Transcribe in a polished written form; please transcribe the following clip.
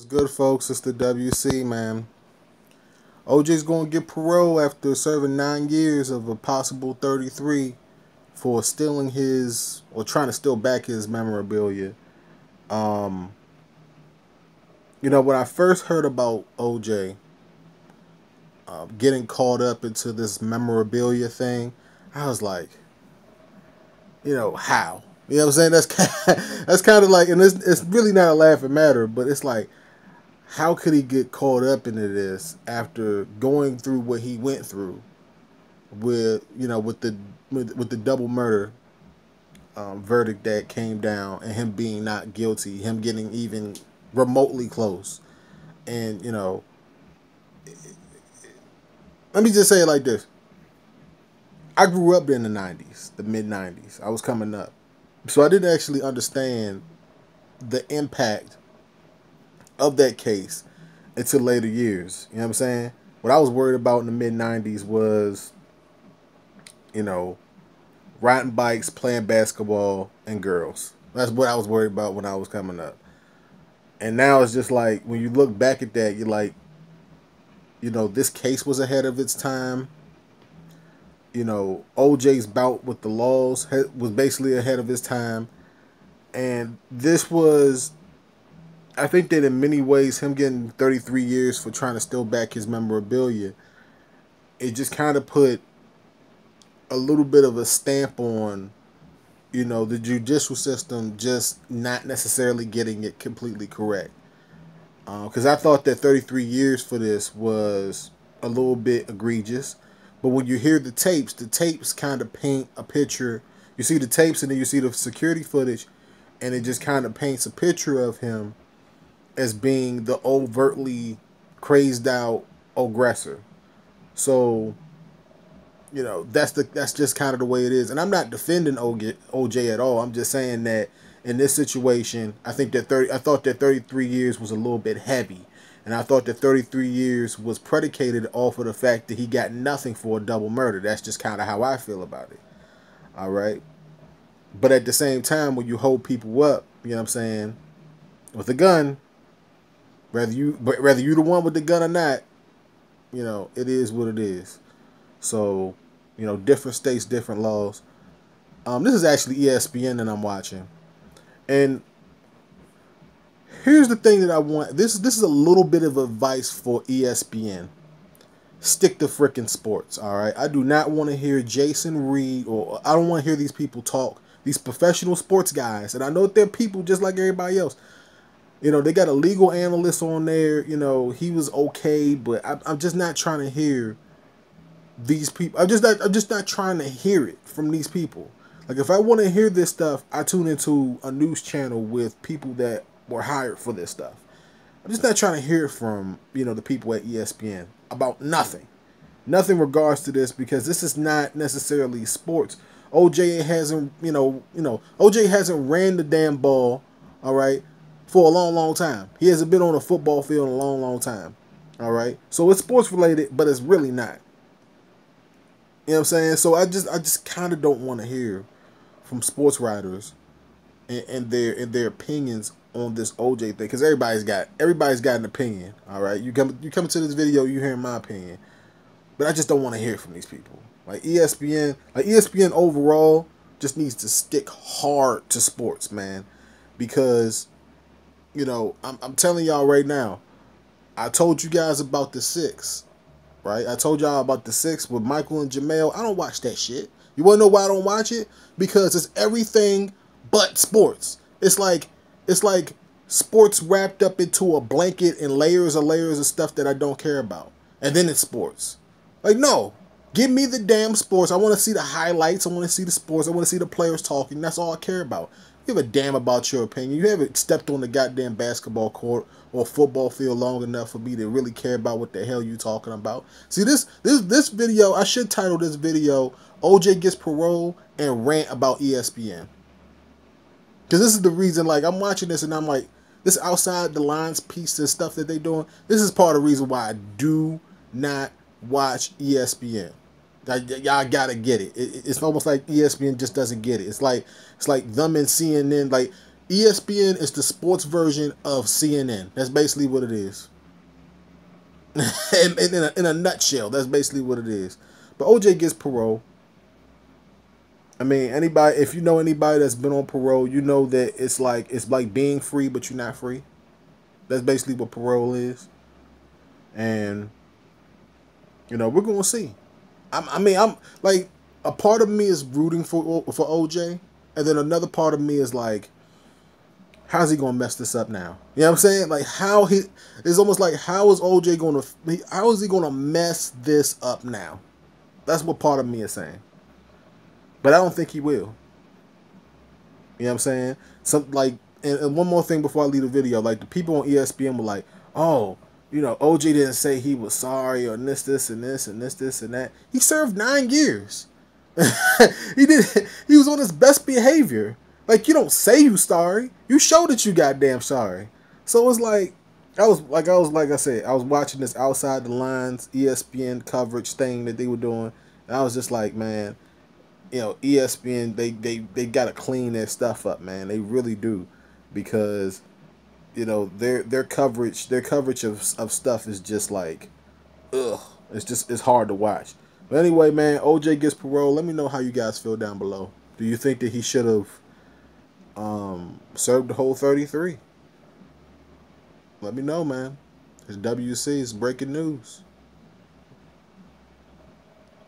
Good, folks. It's the WC, man. OJ's gonna get parole after serving 9 years of a possible 33 for stealing his or trying to steal back his memorabilia. Um, when I first heard about OJ getting caught up into this memorabilia thing, I was like, how? You know what I'm saying? That's kind of like, and it's really not a laughing matter, but it's like, how could he get caught up into this after going through what he went through with the double murder verdict that came down and him being not guilty, him getting even remotely close, and let me just say it like this: I grew up in the '90s, the mid '90s. I was coming up, so I didn't actually understand the impact of that case until later years. You know what I'm saying? What I was worried about in the mid '90s was, riding bikes, playing basketball, and girls. That's what I was worried about when I was coming up. And now it's just like when you look back at that, you're like, this case was ahead of its time. OJ's bout with the laws was basically ahead of his time. And this was, I think that in many ways, him getting 33 years for trying to steal back his memorabilia, it just kind of put a little bit of a stamp on, the judicial system just not necessarily getting it completely correct. Because I thought that 33 years for this was a little bit egregious. But when you hear the tapes kind of paint a picture. You see the tapes and then you see the security footage, and it just kind of paints a picture of him as being the overtly crazed out aggressor. So, that's just kind of the way it is. And I'm not defending OJ at all. I'm just saying that in this situation, I thought that 33 years was a little bit heavy. And I thought that 33 years was predicated off of the fact that he got nothing for a double murder. That's just kind of how I feel about it. All right. But at the same time, when you hold people up, you know what I'm saying, with a gun, whether you the one with the gun or not, it is what it is. So, different states, different laws. This is actually ESPN that I'm watching, and here's the thing that I want. This is a little bit of advice for ESPN. Stick to frickin' sports, all right? I do not want to hear Jason Reed, or I don't want to hear these people talk. These professional sports guys, and I know they're people just like everybody else. They got a legal analyst on there. He was okay, but I'm just not trying to hear these people. I'm just not trying to hear it from these people. Like, if I want to hear this stuff, I tune into a news channel with people that were hired for this stuff. I'm just not trying to hear from, the people at ESPN about nothing. Nothing regards to this, because this is not necessarily sports. OJ hasn't, OJ hasn't ran the damn ball, all right, for a long, long time. He hasn't been on a football field in a long, long time. All right. So it's sports related, but it's really not. You know what I'm saying? So I just kind of don't want to hear from sports writers and their opinions on this OJ thing, because everybody's got an opinion. All right. You come to this video, you hearing my opinion, but I just don't want to hear from these people. Like ESPN overall just needs to stick hard to sports, man, because I'm telling y'all right now, I told you guys about the 6, right? I told y'all about the 6 with Michael and Jamel. I don't watch that shit. You want to know why I don't watch it? Because it's everything but sports. It's like sports wrapped up into a blanket and layers of stuff that I don't care about. And then it's sports. Like, no. Give me the damn sports. I want to see the highlights. I want to see the sports. I want to see the players talking. That's all I care about. Give a damn about your opinion. You haven't stepped on the goddamn basketball court or football field long enough for me to really care about what the hell you talking about. See, this video, I should title this video OJ Gets Parole and Rant About ESPN. Because this is the reason, like, I'm watching this and I'm like, this outside the lines piece and stuff that they doing, this is part of the reason why I do not watch ESPN. Y'all gotta get it. It's almost like ESPN just doesn't get it. It's like them and CNN. Like, ESPN is the sports version of CNN. That's basically what it is. in a nutshell, that's basically what it is. But OJ gets parole. I mean, anybody, if you know anybody that's been on parole, you know that it's like being free, but you're not free. That's basically what parole is. And we're gonna see. I'm like, a part of me is rooting for OJ, and then another part of me is like, how's he gonna mess this up now? You know what I'm saying? Like, it's almost like, how is he gonna mess this up now? That's what part of me is saying. But I don't think he will. You know what I'm saying? And one more thing before I leave the video, like, the people on ESPN were like, oh, OJ didn't say he was sorry, or this, and this, and this, and that. He served 9 years. He was on his best behavior. Like, you don't say you sorry. You show that you goddamn sorry. So it's like, I was watching this Outside the Lines ESPN coverage thing that they were doing, and I was just like, man, ESPN, they gotta clean their stuff up, man. They really do, because their coverage of stuff is just like, ugh. It's hard to watch. But anyway, man, OJ gets parole. Let me know how you guys feel down below. Do you think that he should have served the whole 33? Let me know, man. It's WC. It's breaking news.